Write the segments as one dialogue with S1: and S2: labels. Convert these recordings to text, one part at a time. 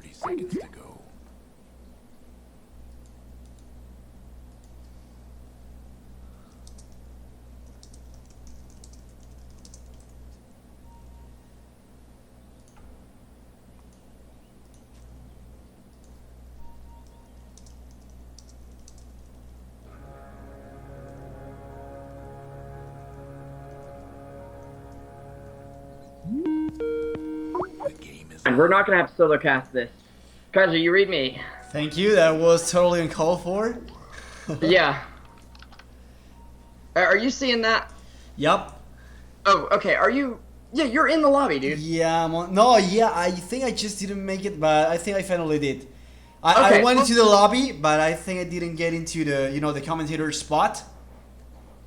S1: 30 seconds to go. The game is
S2: And we're not gonna have to solo cast this. Kaiser, you read me.
S3: Thank you. That was totally uncalled for.
S2: Yeah. Are you seeing that?
S3: Yup.
S2: Oh, okay. Are you? Yeah, you're in the lobby, dude.
S3: Yeah, I'm on. No, yeah, I think I just didn't make it, but I think I finally did. I
S2: Okay,
S3: went
S2: well-
S3: into the lobby, but I think I didn't get into the, the commentator spot.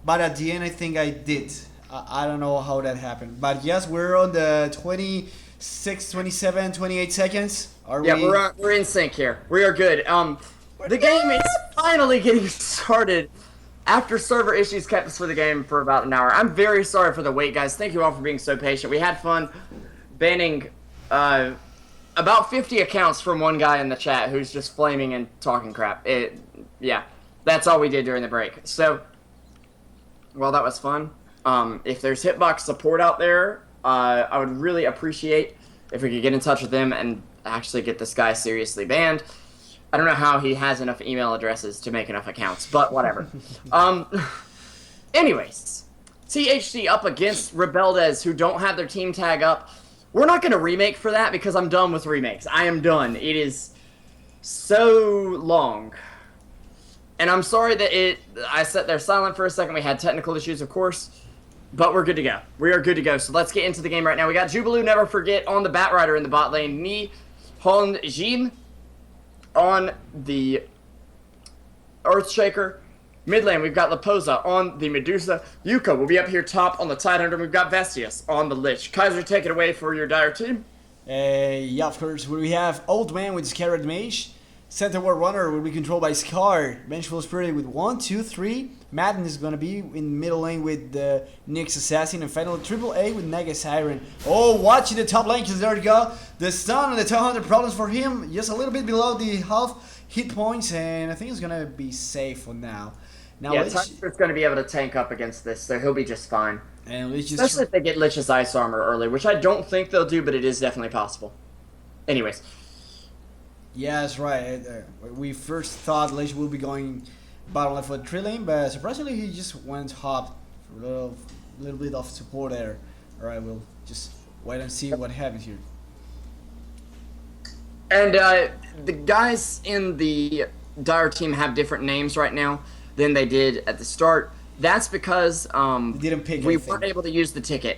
S3: But at the end, I think I did. I don't know how that happened. But yes, we're on the 26, 27, 28 seconds. Are
S2: Yeah,
S3: we?
S2: we're in sync here. We are good. The game is finally getting started. After server issues kept us for the game for about an hour. I'm very sorry for the wait, guys. Thank you all for being so patient. We had fun banning about 50 accounts from one guy in the chat who's just flaming and talking crap. Yeah, that's all we did during the break. So, well, that was fun. If there's hitbox support out there, I would really appreciate if we could get in touch with them and actually get this guy seriously banned. I don't know how he has enough email addresses to make enough accounts, but whatever. Anyways, THD up against Rebeldes, who don't have their team tag up. We're not going to remake for that because I'm done with remakes. I am done. It is so long. And I'm sorry that I sat there silent for a second. We had technical issues, of course. But we're good to go. We are good to go. So let's get into the game right now. We got Jubilee, never forget, on the Batrider in the bot lane. Ni Hon Jin on the Earthshaker. Mid lane, we've got Laposa on the Medusa. Yuka will be up here top on the Tidehunter. We've got Vestius on the Lich. Kaiser, take it away for your Dire team.
S3: Yeah, of course. We have Old Man with Scarred Mage. Center War Runner will be controlled by Scar. Vengeful Spirit with 1, 2, 3. Madden is going to be in middle lane with the Nyx Assassin. And finally, Triple A with Mega Siren. Oh, watching the top lane, because there you go. The stun and the 200 problems for him. Just a little bit below the half hit points. And I think he's going to be safe for now. Now,
S2: Yeah,
S3: Lich,
S2: Tiger's going to be able to tank up against this, so he'll be just fine.
S3: and Lich just
S2: Especially if they get Lich's Ice Armor early, which I don't think they'll do, but it is definitely possible. Anyways.
S3: yeah, that's right. We first thought Lich will be going bottom left for the 3 lane, but surprisingly he just went hop for a little bit of support there. Alright, we'll just wait and see what happens here.
S2: And the guys in the Dire team have different names right now than they did at the start. That's because
S3: They didn't pick
S2: we
S3: anything.
S2: weren't able to use the ticket.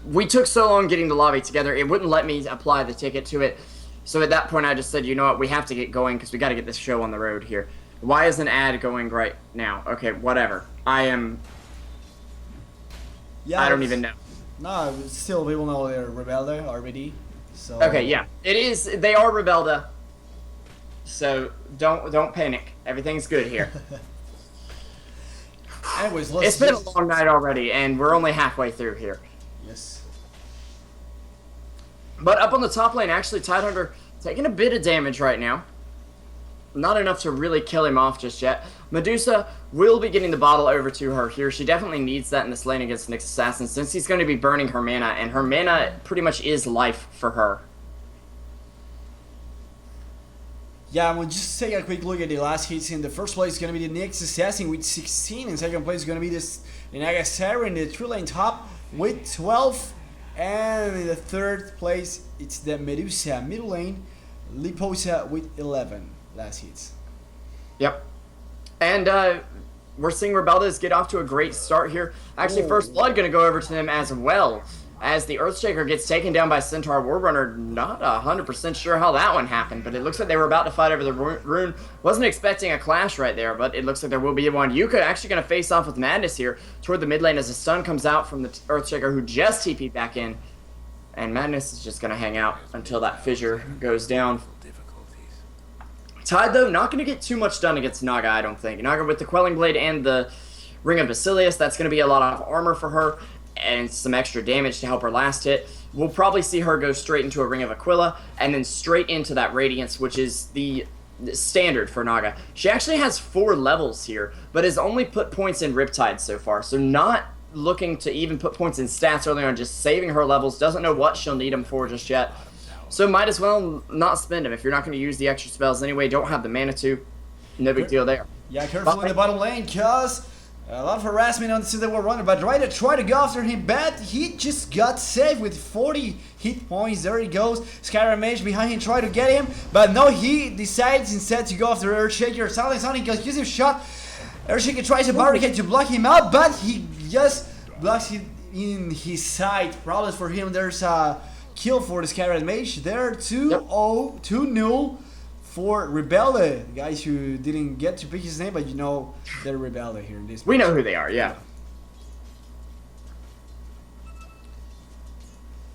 S2: We took so long getting the lobby together, it wouldn't let me apply the ticket to it. So at that point, I just said, you know what, we have to get going because we got to get this show on the road here. Why is an ad going right now? Okay, whatever. I don't even know.
S3: No, still people know they're Rebelde, RBD. So
S2: Okay, yeah, it is. They are Rebelda. So don't panic. Everything's good here.
S3: Anyways, let's
S2: It's been a
S3: just-
S2: long night already, and we're only halfway through here.
S3: Yes.
S2: But up on the top lane, actually, Tidehunter taking a bit of damage right now. Not enough to really kill him off just yet. Medusa will be getting the bottle over to her here. She definitely needs that in this lane against Nyx Assassin, since he's going to be burning her mana, and her mana pretty much is life for her.
S3: Yeah, we'll just take a quick look at the last hits. In the first place is going to be the Nyx Assassin with 16. In second place is going to be this Naga Siren, the 3 lane top with 12. And in the third place, it's the Medusa middle lane, Liposa with 11 last hits.
S2: Yep. And we're seeing Rebeldes get off to a great start here. Actually,
S3: Ooh.
S2: First Blood going to go over to them as well. As the Earthshaker gets taken down by Centaur Warrunner. Not 100% sure how that one happened, but it looks like they were about to fight over the rune. Wasn't expecting a clash right there, but it looks like there will be one. Yuka actually going to face off with Madness here toward the mid lane as the stun comes out from the Earthshaker, who just TP'd back in. And Madness is just going to hang out until that fissure goes down. Tide, though, not going to get too much done against Naga, I don't think. Naga with the Quelling Blade and the Ring of Basilius, that's going to be a lot of armor for her. and some extra damage to help her last hit. We'll probably see her go straight into a Ring of Aquila and then straight into that Radiance, which is the standard for Naga. She actually has 4 levels here, but has only put points in Riptide so far, so not looking to even put points in stats early on, just saving her levels, doesn't know what she'll need them for just yet. So might as well not spend them. If you're not going to use the extra spells anyway, don't have the mana to, no big deal there.
S3: Yeah, careful in the bottom lane, cause a lot of harassment on the Center War runner, but Ryder tried to go after him, but he just got saved with 40 hit points. There he goes. Skyrim Mage behind him, tried to get him, but no, he decides instead to go after Earthshaker. Sonic goes, gives him a shot. Earthshaker tries to barricade to block him out, but he just blocks it in his side. Problems for him. There's a kill for the Skyrim Mage. There 2-0, 2-0 for Rebelde. The guys who didn't get to pick his name, but you know they're Rebelde here in this.
S2: We know who they are, yeah.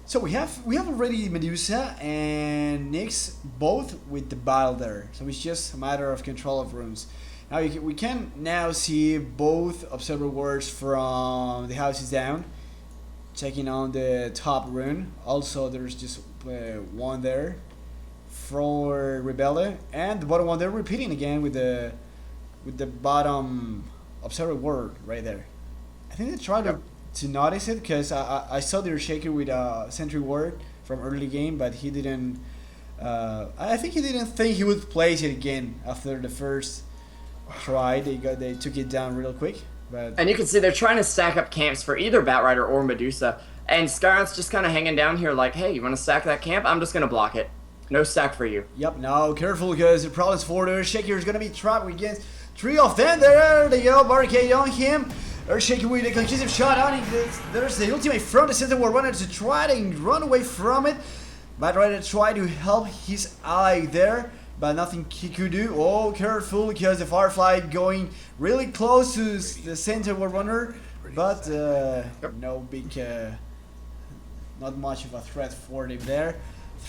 S3: So we have already Medusa and Nyx both with the battle there. So it's just a matter of control of rooms. Now we can now see both observer wards from the houses down, checking on the top rune. Also, there's just one there for Rebelde, and the bottom one they're repeating again with the bottom observer ward right there. I think they tried to notice it because I saw the Shaker with a sentry ward from early game, but he didn't. I think he didn't think he would place it again after the first try. They took it down real quick. But
S2: and you can see they're trying to stack up camps for either Batrider or Medusa, and Skyron's just kind of hanging down here like, hey, you want to stack that camp? I'm just gonna block it. No stack for you.
S3: Yep, now careful because the problems for the Earthshaker is gonna be trapped against 3 of them. There they go, barricade on him. Earthshaker with a conclusive shot on him. There's the ultimate from the Center War runner to try to run away from it. Batrider tried to help his ally there, but nothing he could do. Oh, careful because the Firefly going really close to the Center War runner, but no big, not much of a threat for him there.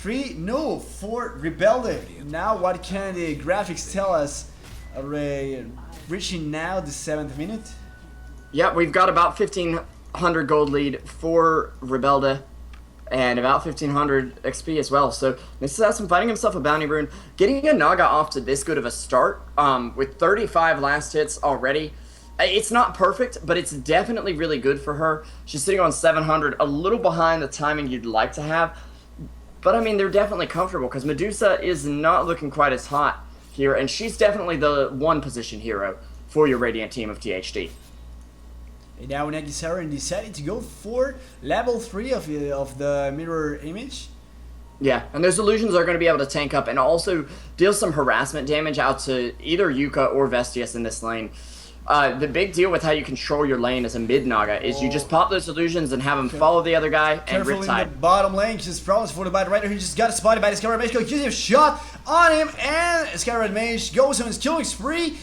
S3: 3-0 for Rebelde. Now what can the graphics tell us? Reaching now the 7th minute.
S2: Yep, we've got about 1,500 gold lead for Rebelde, and about 1,500 XP as well. So Mrs. Assassin finding himself a bounty rune, getting a Naga off to this good of a start, with 35 last hits already. It's not perfect, but it's definitely really good for her. She's sitting on 700, a little behind the timing you'd like to have. But I mean, they're definitely comfortable because Medusa is not looking quite as hot here, and she's definitely the one position hero for your Radiant team of THD.
S3: And now Nagisaren decided to go for level 3 of the mirror image.
S2: Yeah, and those illusions are going to be able to tank up and also deal some harassment damage out to either Yuka or Vestius in this lane. The big deal with how you control your lane as a mid Naga is you just pop those illusions and have him follow the other guy and
S3: Careful
S2: Riptide.
S3: in the bottom lane, just problems for the Batrider who just got spotted by the Skyrim Mage. Gives him a shot on him, and Skyrim Mage goes on his killing spree,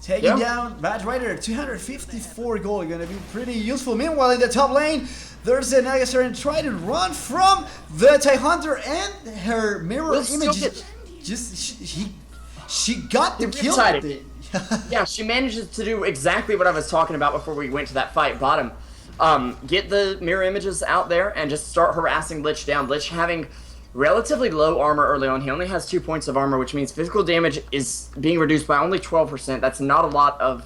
S3: taking down Batrider. 254 gold, gonna be pretty useful. Meanwhile, in the top lane, there's a Nagasaren trying to run from the Tidehunter, and her mirror image she got the kill.
S2: Yeah, she manages to do exactly what I was talking about before we went to that fight bottom. Get the mirror images out there and just start harassing Lich down. Lich having relatively low armor early on. He only has 2 points of armor, which means physical damage is being reduced by only 12%. That's not a lot of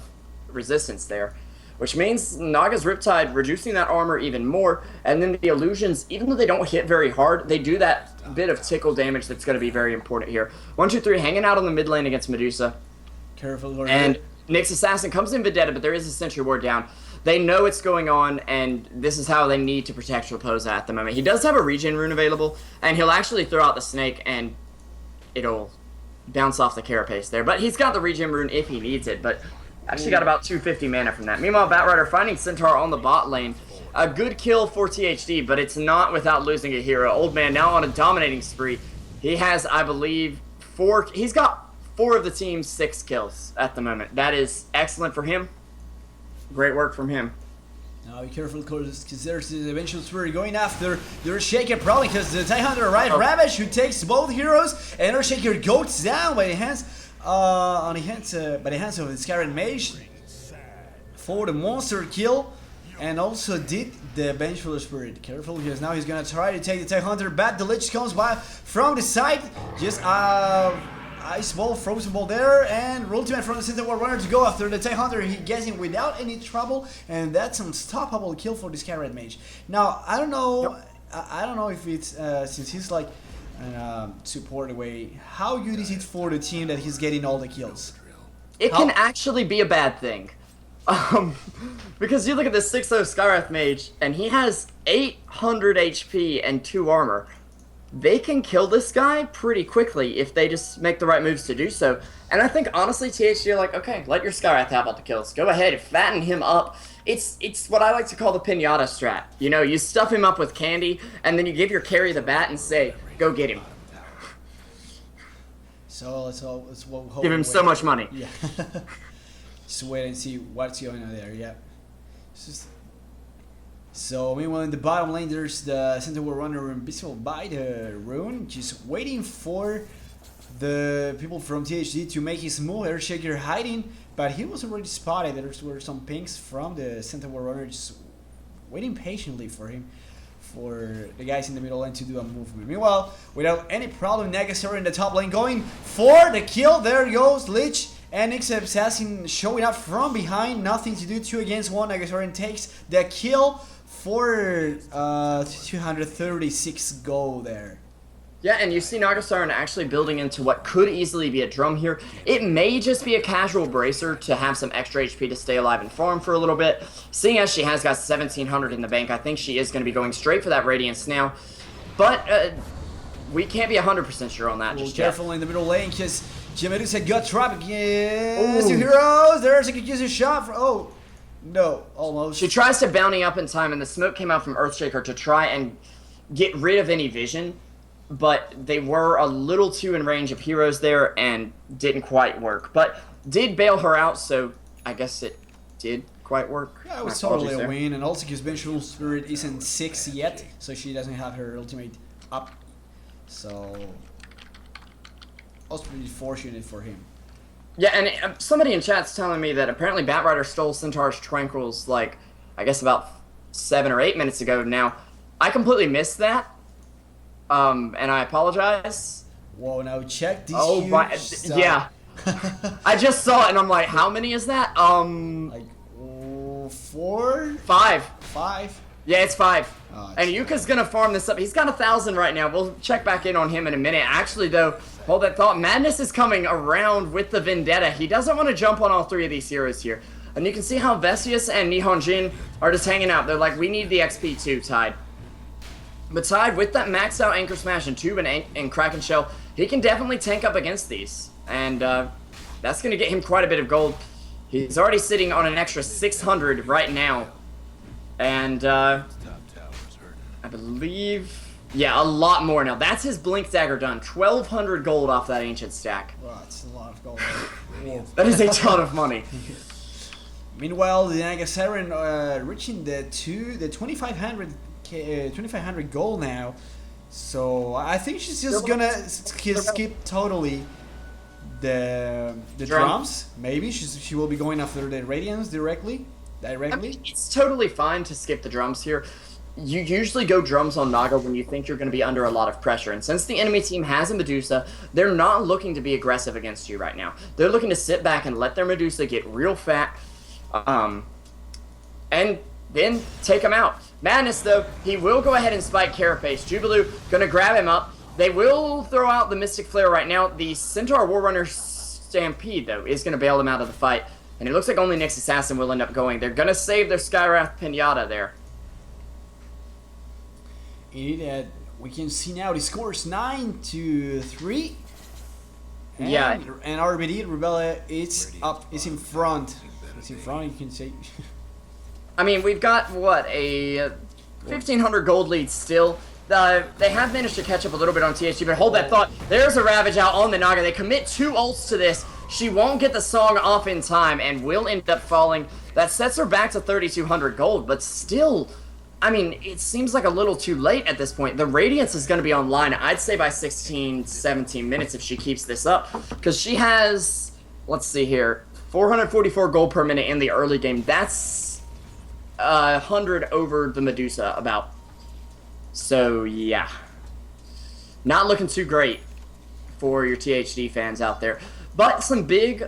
S2: resistance there, which means Naga's Riptide reducing that armor even more, and then the illusions, even though they don't hit very hard, they do that bit of tickle damage that's going to be very important here. 1, 2, 3, hanging out on the mid lane against Medusa.
S3: Careful.
S2: And Nyx Assassin comes in Vendetta, but there is a sentry ward down. They know what's going on, and this is how they need to protect Raposa at the moment. He does have a regen rune available, and he'll actually throw out the snake, and it'll bounce off the carapace there. But he's got the regen rune if he needs it, but actually got about 250 mana from that. Meanwhile, Batrider finding Centaur on the bot lane. A good kill for THD, but it's not without losing a hero. Old Man now on a dominating spree. He has, I believe, he's got 4 of the team's 6 kills at the moment. That is excellent for him. Great work from him.
S3: Now be careful because there's the eventual spree going after the Earthshaker, probably because the Tidehunter arrived. Ravage who takes both heroes, and Earthshaker goes down by the hands by the hands of the Skyrim Mage for the monster kill. And also did the Vengeful Spirit. Careful, because now he's gonna try to take the Tech Hunter back. The Lich comes by from the side. Just Ice Ball, Frozen Ball there, and Ultimate from the Center War Runner to go after the Tech Hunter. He gets him without any trouble, and that's an unstoppable kill for this Cat Red Mage. Now, I don't know, I don't know if it's, since he's like support away, how good is it for the team that he's getting all the kills?
S2: It can actually be a bad thing. Because you look at this 6-0 Skywrath Mage, and he has 800 HP and 2 armor. They can kill this guy pretty quickly if they just make the right moves to do so. And I think, honestly, THD are like, okay, let your Skywrath have all the kills. Go ahead, fatten him up. It's what I like to call the pinata strat. You know, you stuff him up with candy, and then you give your carry the bat and say, go get him.
S3: So let's hope
S2: Give him so much money.
S3: Yeah. Just wait and see what's going on there. Yeah. So meanwhile, in the bottom lane, there's the Center War Runner invisible by the rune, just waiting for the people from THD to make his move. Earthshaker hiding, but he was already spotted. There were some pings from the Center War Runner, just waiting patiently for him, for the guys in the middle lane to do a movement. Meanwhile, without any problem, Negasari in the top lane going for the kill. There goes Lich. And Nyx Assassin showing up from behind, nothing to do, 2 against 1. Negasarian takes the kill for 236 gold there.
S2: Yeah, and you see Nagasarn actually building into what could easily be a drum here. It may just be a casual bracer to have some extra HP to stay alive and farm for a little bit. Seeing as she has got 1700 in the bank, I think she is going to be going straight for that Radiance now. But we can't be 100% sure on that just yet.
S3: Careful in the middle lane, because Medusa got trapped against 2 heroes. There's a Kikuzu shot for, oh, no, almost.
S2: She tries to bounty up in time, and the smoke came out from Earthshaker to try and get rid of any vision, but they were a little too in range of heroes there and didn't quite work. But did bail her out, so I guess it did quite work.
S3: Yeah, it was totally a win, and also because Vengeful Spirit isn't 6 yet, so she doesn't have her ultimate up. So was pretty fortunate for him.
S2: Yeah, and somebody in chat's telling me that apparently Batrider stole Centaur's Tranquils, like, I guess about 7 or 8 minutes ago. Now, I completely missed that, and I apologize.
S3: Whoa, now check these
S2: yeah. I just saw it, and I'm like, how many is that?
S3: Like, 4?
S2: 5.
S3: 5?
S2: Yeah, it's 5.
S3: Oh,
S2: and Yuka's gonna farm this up. He's got 1,000 right now. We'll check back in on him in a minute. Actually, though, hold that thought. Madness is coming around with the Vendetta. He doesn't want to jump on all 3 of these heroes here. And you can see how Vesius and Nihonjin are just hanging out. They're like, we need the XP too, Tide. But Tide, with that maxed out Anchor Smash and Tube and Kraken Shell, he can definitely tank up against these. And that's going to get him quite a bit of gold. He's already sitting on an extra 600 right now. And I believe, yeah, a lot more now. That's his Blink Dagger done. 1,200 gold off that Ancient stack.
S3: Wow, that's a lot of gold.
S2: That is a ton of money.
S3: Meanwhile, the Nagasarian reaching the 2,500 gold now. So I think she's just gonna skip totally the drums. Maybe she will be going after the Radiance directly.
S2: I mean, it's totally fine to skip the drums here. You usually go drums on Naga when you think you're going to be under a lot of pressure. And since the enemy team has a Medusa, they're not looking to be aggressive against you right now. They're looking to sit back and let their Medusa get real fat. And then take him out. Madness, though, he will go ahead and spike Carapace. Jubilee going to grab him up. They will throw out the Mystic Flare right now. The Centaur Warrunner Stampede, though, is going to bail them out of the fight. And it looks like only Nyx Assassin will end up going. They're going to save their Skywrath Pinata there.
S3: Indeed, we can see now the scores 9-3. And,
S2: yeah.
S3: And RBD, Rebella, it's up, it's in front. It's in front, you can say.
S2: I mean, we've got, what, a 1,500 gold lead still. They have managed to catch up a little bit on THD, but hold that thought. There's a Ravage out on the Naga. They commit 2 ults to this. She won't get the song off in time and will end up falling. That sets her back to 3,200 gold, but still, I mean, it seems like a little too late at this point. The Radiance is going to be online, I'd say, by 16, 17 minutes if she keeps this up, because she has, let's see here, 444 gold per minute in the early game. That's 100 over the Medusa about. So yeah, not looking too great for your THD fans out there. But some big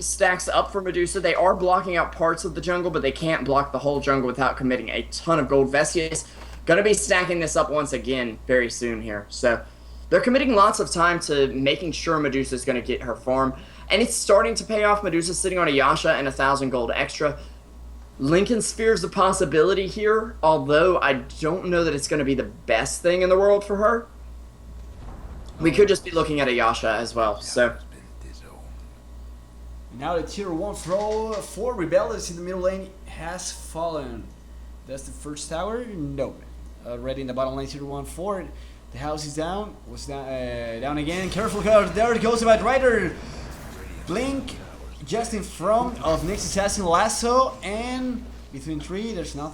S2: stacks up for Medusa. They are blocking out parts of the jungle, but they can't block the whole jungle without committing a ton of gold. Vestius going to be stacking this up once again very soon here. So they're committing lots of time to making sure Medusa is going to get her farm. And it's starting to pay off. Medusa sitting on a Yasha and 1,000 gold extra. Lincoln Sphere is a possibility here, although I don't know that it's going to be the best thing in the world for her. We could just be looking at a Yasha as well. So
S3: now the tier 1 throw for Rebellious in the middle lane has fallen. That's the first tower? No. Already in the bottom lane, tier 1 for the house is down. Was down again. Careful, there it goes about Rider. Blink just in front of Nyx Assassin Lasso, and between 3 there's not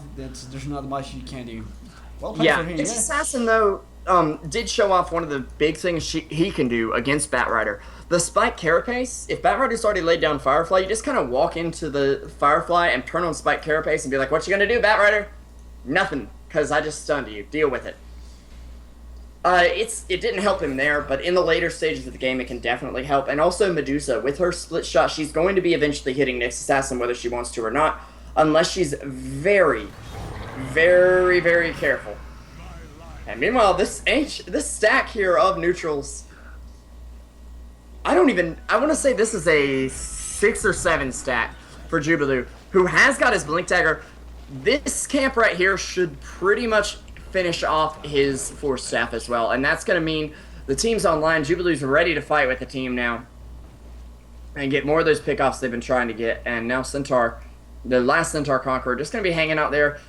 S3: much you can do. Well played for him.
S2: Nyx Assassin though did show off one of the big things he can do against Batrider. The Spike Carapace, if Batrider's already laid down Firefly, you just kind of walk into the Firefly and turn on Spike Carapace and be like, what you gonna do, Batrider? Nothing, because I just stunned you. Deal with it. It didn't help him there, but in the later stages of the game, it can definitely help. And also Medusa, with her split shot, she's going to be eventually hitting Nyx Assassin whether she wants to or not, unless she's very, very, very careful. And meanwhile, this stack here of neutrals, I want to say this is a 6 or 7 stack for Jubilee, who has got his Blink Dagger. This camp right here should pretty much finish off his Force Staff as well, and that's going to mean the team's online. Jubilee's ready to fight with the team now and get more of those pickoffs they've been trying to get. And now Centaur, the last Centaur Conqueror, just going to be hanging out there.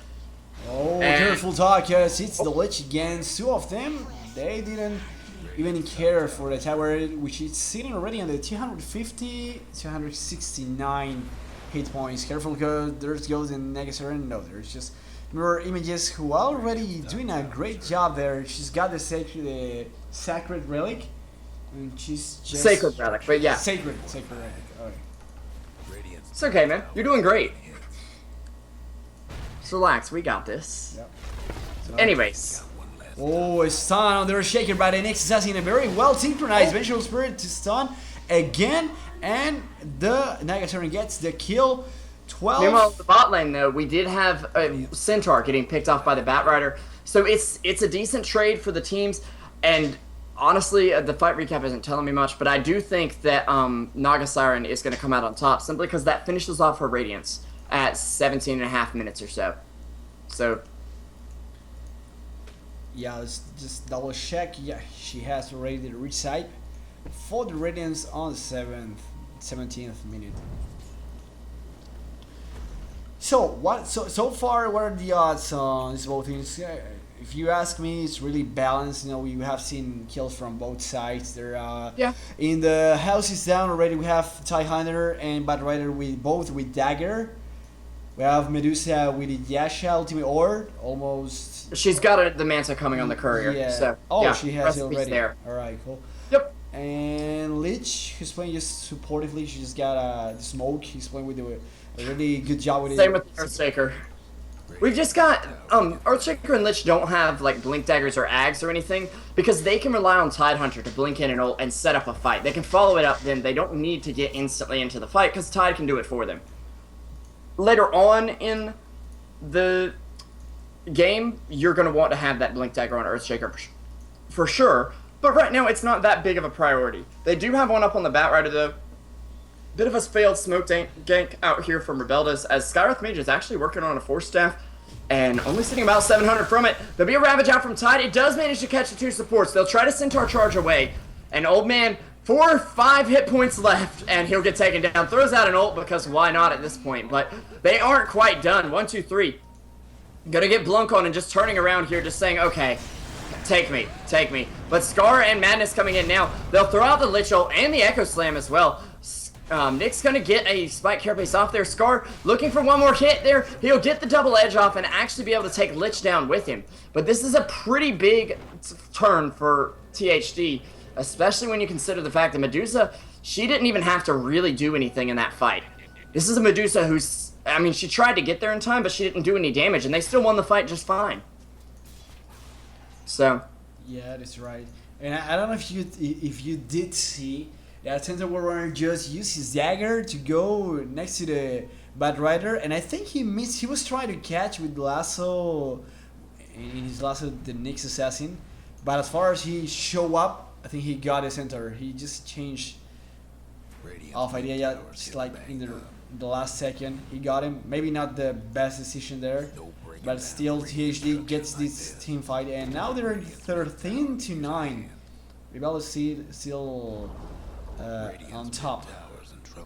S3: Oh, careful talk, yes, it's the Lich again. 2 of them, they didn't even care for the tower, which is sitting already on the 250, 269 hit points. Careful, because there goes the Negatoran. No, there's just Mirror Images, who are already doing a great job there. She's got the Sacred Relic, and she's just...
S2: Sacred Relic, but yeah.
S3: Sacred Relic, alright.
S2: It's okay, man. You're doing great. Just relax, we got this.
S3: Yep. So,
S2: anyways.
S3: Oh, a stun on the Shaker by the Nyx Assassin. A very well synchronized Vengeful Spirit to stun again, and the Negatoran gets the kill. 12.
S2: Meanwhile, the bot lane though, we did have Centaur getting picked off by the Batrider, so it's a decent trade for the teams. And honestly, the fight recap isn't telling me much, but I do think that Naga Siren is going to come out on top simply because that finishes off her Radiance at 17.5 minutes or so. So.
S3: Yeah, let's just double check. Yeah, she has already the recipe for the Radiance on the 17th minute. So so far, what are the odds on these both things? If you ask me, it's really balanced. You know, we have seen kills from both sides. There, in the house is down already. We have TIE Hunter and Batrider with Dagger. We have Medusa with the Yasha Ultimate Or almost.
S2: She's got the Manta coming on the courier.
S3: Yeah.
S2: So,
S3: oh,
S2: yeah,
S3: she has it already.
S2: There.
S3: All right, cool.
S2: Yep.
S3: And Lich, who's playing just supportively. She just got the smoke. He's playing with a really good job with it.
S2: Same with Earthshaker. We've just got Earthshaker and Lich don't have like Blink Daggers or Ags or anything because they can rely on Tidehunter to blink in and ult and set up a fight. They can follow it up, then they don't need to get instantly into the fight because Tide can do it for them. Later on in the game, you're going to want to have that Blink Dagger on Earthshaker for sure, but right now it's not that big of a priority. They do have one up on the Batrider though. Bit of a failed smoke gank out here from Rebeldas as Skywrath Mage is actually working on a Force Staff and only sitting about 700 from it. There'll be a Ravage out from Tide. It does manage to catch the 2 supports. They'll try to Centaur charge away. And Old Man, 4 or 5 hit points left and he'll get taken down. Throws out an ult because why not at this point? But they aren't quite done. 1, 2, 3. Gonna get Blunk on and just turning around here just saying, okay, take me, take me. But Scar and Madness coming in now. They'll throw out the Lich ult and the Echo Slam as well. Nick's going to get a Spike Carapace off there. Scar looking for one more hit there. He'll get the double edge off and actually be able to take Lich down with him. But this is a pretty big turn for THD, especially when you consider the fact that Medusa, she didn't even have to really do anything in that fight. This is a Medusa who's I mean, she tried to get there in time, but she didn't do any damage, and they still won the fight just fine. So.
S3: Yeah, that's right. And I don't know if you did see that Center War Runner just used his dagger to go next to the Bad Rider, and I think he missed. He was trying to catch with lasso in his lasso the Nyx assassin, but as far as he show up, I think he got his center. He just changed off idea, yeah, just like in the last second he got him. Maybe not the best decision there, but still THD gets this team fight, and now they're 13-9. Rebel is still on top.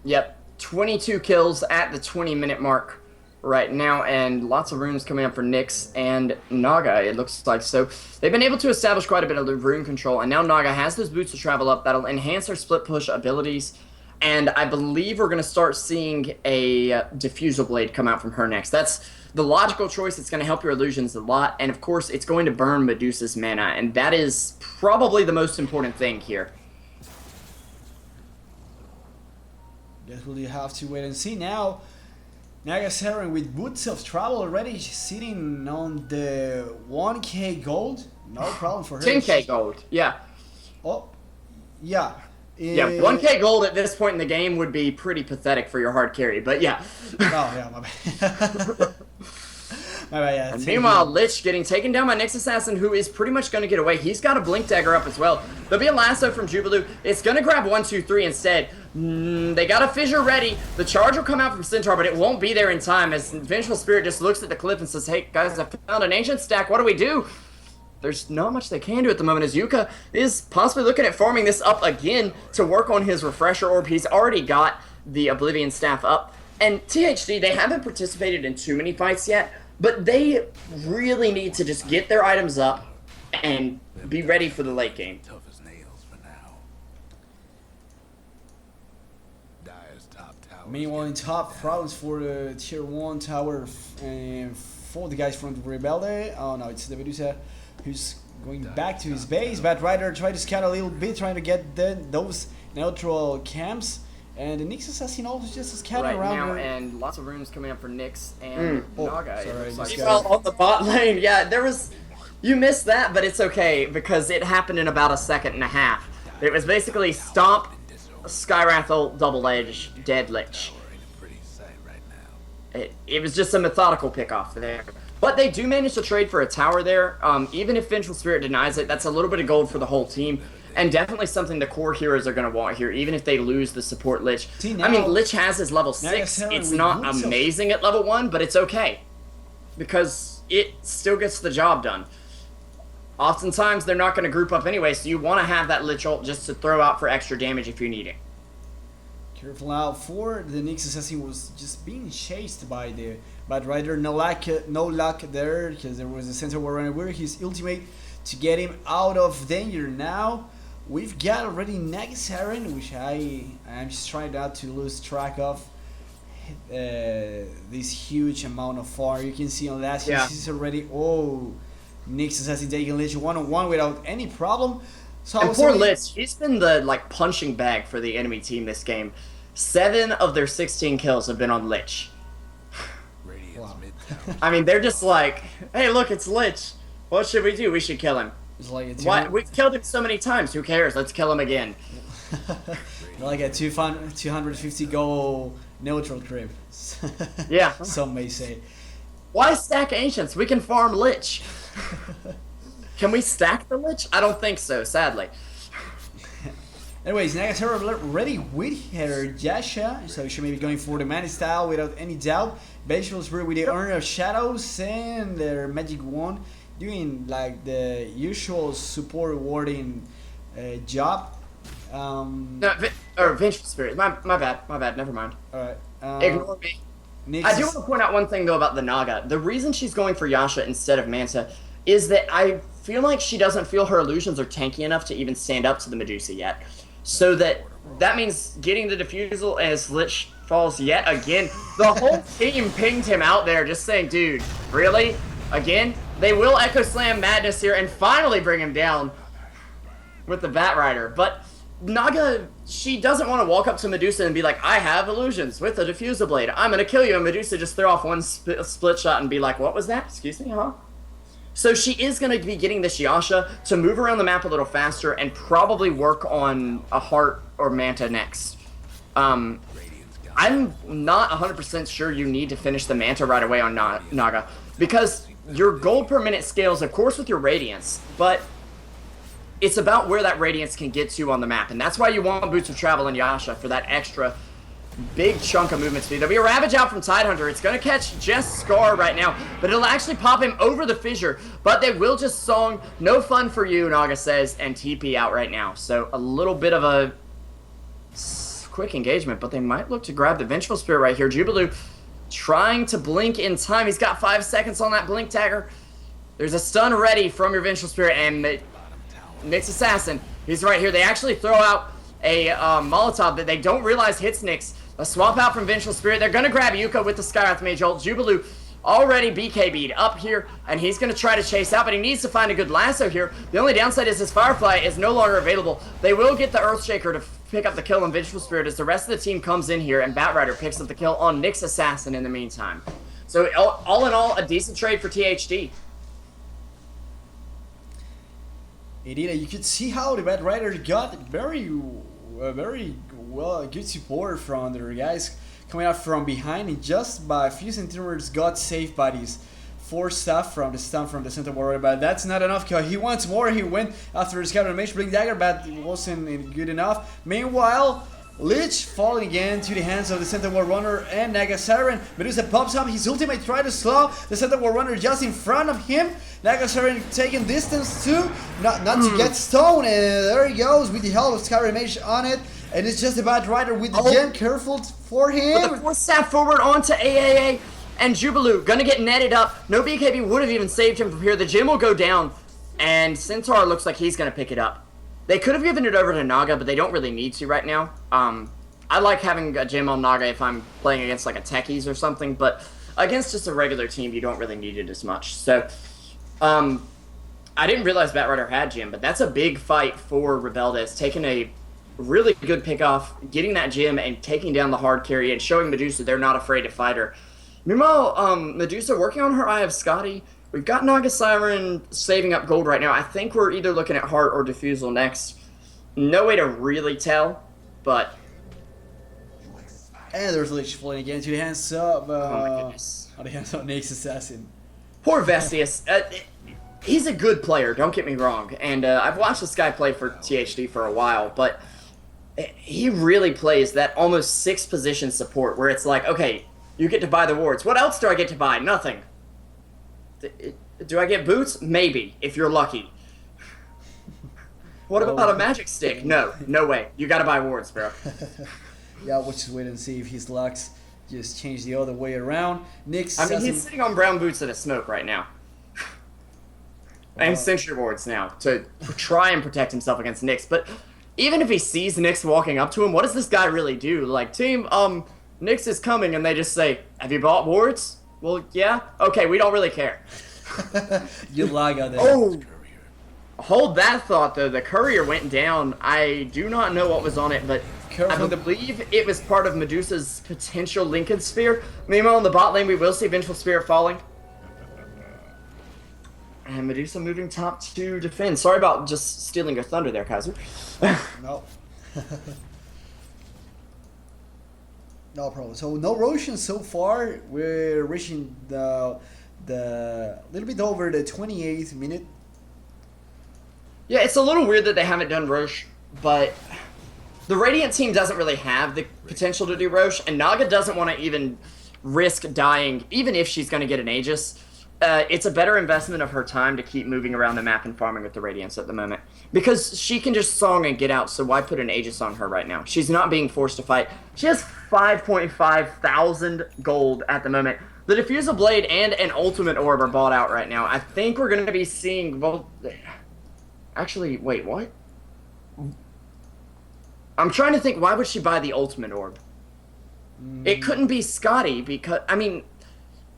S2: Yep, 22 kills at the 20-minute mark right now, and lots of runes coming up for Nyx and Naga, it looks like. So they've been able to establish quite a bit of rune control, and now Naga has those boots to travel up. That'll enhance her split push abilities, and I believe we're going to start seeing a diffusal blade come out from her next. That's the logical choice. It's going to help your illusions a lot, and of course it's going to burn Medusa's mana, and that is probably the most important thing here.
S3: Guess we'll have to wait and see now. Naga Saren with boots of travel already sitting on the 1k gold. No problem for her.
S2: 10k gold, yeah.
S3: Oh, yeah.
S2: Yeah, 1k gold at this point in the game would be pretty pathetic for your hard carry, but yeah.
S3: Oh, yeah, my bad. My bad, yeah.
S2: And meanwhile, Lich getting taken down by Nyx Assassin, who is pretty much going to get away. He's got a Blink Dagger up as well. There'll be a lasso from Jubilee. It's going to grab 1, 2, 3 instead. They got a fissure ready. The charge will come out from Centaur, but it won't be there in time as Vengeful Spirit just looks at the cliff and says, hey, guys, I found an Ancient stack. What do we do? There's not much they can do at the moment, as Yuka is possibly looking at farming this up again to work on his Refresher Orb. He's already got the Oblivion Staff up. And THD, they haven't participated in too many fights yet, but they really need to just get their items up and be ready for the late game.
S1: Tough as nails for now. Dyer's top tower.
S3: Meanwhile, in top problems for the tier 1 tower for the guys from the Rebelde. Oh no, it's the Medusa who's going back to his base. Bad Rider tried to scout a little bit, trying to get those neutral camps. And the Nyx Assassin also just scouting around
S2: now,
S3: her.
S2: And lots of runes coming up for Nyx and Naga.
S3: Sorry,
S2: Well, on the bot lane, yeah, there was... You missed that, but it's okay, because it happened in about a second and a half. It was basically Stomp, Skywrath ult, Double Edge, Dead Lich. It was just a methodical pickoff there. But they do manage to trade for a tower there. Even if Vengeful Spirit denies it, that's a little bit of gold for the whole team. And definitely something the core heroes are going to want here, even if they lose the support Lich. I mean, Lich has his level 6. It's not amazing at level 1, but it's okay. Because it still gets the job done. Oftentimes, they're not going to group up anyway, so you want to have that Lich ult just to throw out for extra damage if you need it.
S3: Careful out for the Nyx Assassin was just being chased by the Bad Rider. No luck there, because there was a Centaur War Runner with his ultimate to get him out of danger. Now we've got already Naga Saren, which I'm just trying not to lose track of this huge amount of farm. You can see on that he's already Nyx Assassin taking Lich 1-on-1 without any problem. So
S2: and poor Lich, he's been the punching bag for the enemy team this game. 7 of their 16 kills have been on Lich.
S3: Wow.
S2: I mean, they're just like, hey, look, it's Lich. What should we do? We should kill him.
S3: It's like
S2: Why? We've killed him so many times. Who cares? Let's kill him again.
S3: Like a 250 goal neutral crib.
S2: Yeah.
S3: Some may say.
S2: Why stack Ancients? We can farm Lich. Can we stack the Lich? I don't think so, sadly.
S3: Anyways, Nagatera ready with her Jasha, so she may be going for the Mana style without any doubt. Vengeful Spirit with the Urn of Shadows and their Magic Wand, doing like the usual support rewarding job.
S2: No, Vengeful Spirit. My bad. Never mind.
S3: Alright.
S2: Ignore me. I do want to point out one thing though about the Naga. The reason she's going for Yasha instead of Manta is that I feel like she doesn't feel her illusions are tanky enough to even stand up to the Medusa yet. So that means getting the defusal as Lich falls yet again. The whole team pinged him out there just saying, dude, really? Again? They will Echo Slam Madness here and finally bring him down with the Bat Rider. But Naga, she doesn't want to walk up to Medusa and be like, I have illusions with a diffuser blade. I'm going to kill you. And Medusa just throw off one split shot and be like, what was that? Excuse me, huh? So she is going to be getting this Yasha to move around the map a little faster and probably work on a Heart or Manta next. I'm not 100% sure you need to finish the Manta right away on Naga, because your gold per minute scales, of course, with your Radiance, but it's about where that Radiance can get to on the map, and that's why you want Boots of Travel and Yasha for that extra big chunk of movement speed. There'll be a Ravage out from Tidehunter. It's going to catch just Scar right now, but it'll actually pop him over the fissure, but they will just song, no fun for you, Naga says, and TP out right now. So a little bit of a quick engagement, but they might look to grab the Vengeful Spirit right here. Jubilee trying to blink in time. He's got 5 seconds on that blink tagger. There's a stun ready from your Vengeful Spirit, and Nyx Assassin, he's right here. They actually throw out a Molotov that they don't realize hits Nyx. A swap out from Vengeful Spirit. They're going to grab Yuka with the Skywrath Mage ult. Jubilee already BKB'd up here, and he's going to try to chase out, but he needs to find a good lasso here. The only downside is his Firefly is no longer available. They will get the Earthshaker to pick up the kill on Vengeful Spirit as the rest of the team comes in here, and Batrider picks up the kill on Nyx Assassin in the meantime. So all in all, a decent trade for THD.
S3: Indeed, you could see how the Batrider got very well good support from their guys coming out from behind, and just by a few centimeters got saved by these 4 stuff from the stun from the Centaur Warrior, but that's not enough because he wants more. He went after his Captain Mage Blink Dagger, but it wasn't good enough. Meanwhile, Lich falling again to the hands of the Centaur War Runner and Naga Siren. Medusa pops up his ultimate, try to slow the Centaur War Runner just in front of him. Naga Siren taking distance too, not to get stoned, and there he goes with the help of Sky Mage on it. And it's just about Batrider with the gem, careful for him.
S2: With the 4th staff forward onto AAA, and Jubilee gonna get netted up. No BKB would have even saved him from here. The gem will go down, and Centaur looks like he's gonna pick it up. They could have given it over to Naga, but they don't really need to right now. I like having a gem on Naga if I'm playing against like a Techies or something, but against just a regular team, you don't really need it as much. So, I didn't realize Batrider had gem, but that's a big fight for Rebeldes, taking a really good pick off, getting that gem and taking down the hard carry and showing Medusa they're not afraid to fight her. Meanwhile, Medusa working on her Eye of Scotty. We've got Naga Siren saving up gold right now. I think we're either looking at Heart or Diffusal next. No way to really tell, but...
S3: And there's Lich falling again to the hands of...
S2: oh my goodness.
S3: On the hands of Nyx Assassin.
S2: Poor Vestius. He's a good player, don't get me wrong. And I've watched this guy play for THD for a while, but he really plays that almost 6 position support where it's like, okay, you get to buy the wards. What else do I get to buy? Nothing. Do I get boots? Maybe, if you're lucky. What about a magic stick? No, no way. You gotta buy wards, bro.
S3: Yeah, we'll just wait and see if his lucks just change the other way around. Nyx,
S2: I mean, he's sitting on brown boots and a smoke right now. And sentry wards now to try and protect himself against Nyx. But even if he sees Nyx walking up to him, what does this guy really do? Like, team, Nyx is coming, and they just say, have you bought wards? Well, yeah? Okay, we don't really care.
S3: You lag on there.
S2: Oh! Hold that thought, though. The courier went down. I do not know what was on it, but I believe it was part of Medusa's potential Lincoln Sphere. Meanwhile, in the bot lane, we will see Vengeful Spirit falling. And Medusa moving top to defend. Sorry about just stealing your thunder there, Kaiser.
S3: No. No problem. So no Roshan so far. We're reaching the little bit over the 28th minute.
S2: Yeah, it's a little weird that they haven't done Roche, but the Radiant team doesn't really have the potential to do Roche, and Naga doesn't want to even risk dying, even if she's going to get an Aegis. It's a better investment of her time to keep moving around the map and farming with the Radiants at the moment. Because she can just song and get out, so why put an Aegis on her right now? She's not being forced to fight. She has 5.5 thousand gold at the moment. The Diffusal Blade and an Ultimate Orb are bought out right now. I think we're going to be seeing... well, actually, wait, what? I'm trying to think, why would she buy the Ultimate Orb? It couldn't be Scotty, because... I mean...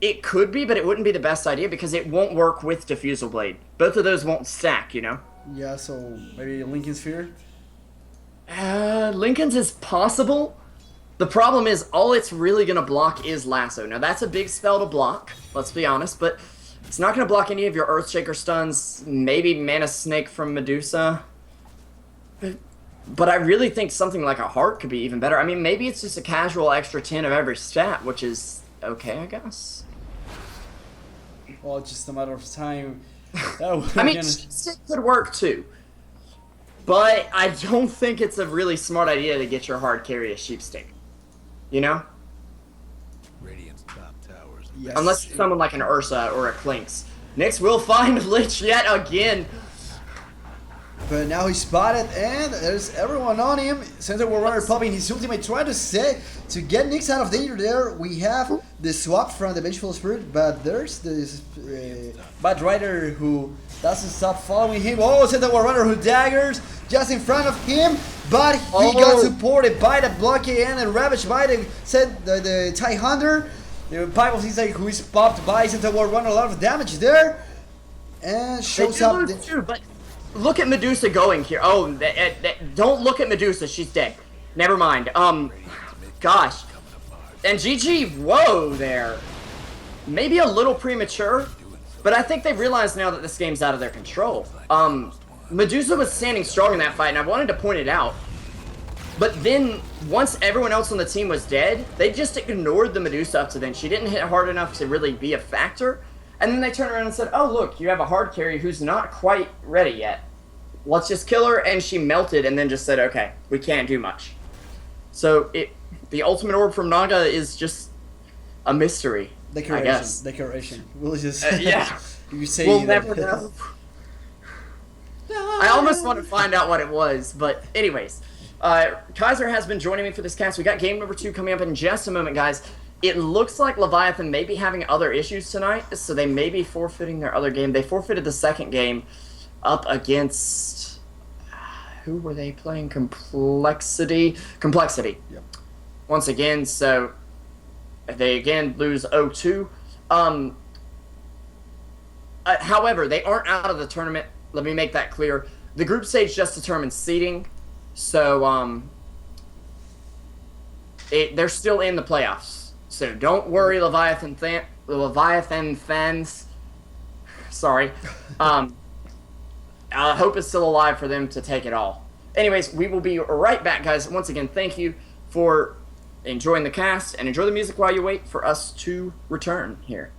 S2: It could be, but it wouldn't be the best idea because it won't work with Diffusal Blade. Both of those won't stack, you know?
S3: Yeah, so maybe Lincoln Sphere?
S2: Lincoln's is possible. The problem is, all it's really going to block is Lasso. Now, that's a big spell to block, let's be honest, but it's not going to block any of your Earthshaker stuns, maybe Mana Snake from Medusa. But I really think something like a Heart could be even better. I mean, maybe it's just a casual extra 10 of every stat, which is okay, I guess.
S3: Well, it's just a matter of time. That
S2: I mean, it could work too. But I don't think it's a really smart idea to get your hard carry a Sheepstick. You know?
S1: Radiant's top towers.
S3: Yes.
S2: Unless it's someone like an Ursa or a Clinks. Nyx will find Lich yet again.
S3: But now he's spotted, and there's everyone on him. Center War Runner popping his ultimate, trying to get Nyx out of danger there. We have the swap from the Vengeful Spirit, but there's this Bad Rider who doesn't stop following him. Oh, Center War Runner who daggers just in front of him, but he got supported by the blockade and a ravaged by the TIE Hunter. The Pipe of Seaside who is popped by Center War Runner, a lot of damage there. And shows up.
S2: But look at Medusa going here. Oh, don't look at Medusa. She's dead. Never mind. Gosh. And GG, whoa there. Maybe a little premature, but I think they've realized now that this game's out of their control. Medusa was standing strong in that fight, and I wanted to point it out. But then, once everyone else on the team was dead, they just ignored the Medusa up to then. She didn't hit hard enough to really be a factor. And then they turned around and said, oh, look, you have a hard carry who's not quite ready yet. Let's just kill her. And she melted and then just said, okay, we can't do much. So the ultimate orb from Naga is just a mystery, I guess.
S3: Decoration. We'll just...
S2: yeah.
S3: You say
S2: we'll never know. I almost want to find out what it was. But anyways, Kaiser has been joining me for this cast. We got game number 2 coming up in just a moment, guys. It looks like Leviathan may be having other issues tonight, so they may be forfeiting their other game. They forfeited the second game up against... who were they playing? Complexity. Yep. Once again, so they again lose 0-2. However, they aren't out of the tournament. Let me make that clear. The group stage just determines seeding, so they're still in the playoffs. So don't worry, Leviathan fans. Sorry. Hope is still alive for them to take it all. Anyways, we will be right back, guys. Once again, thank you for enjoying the cast, and enjoy the music while you wait for us to return here.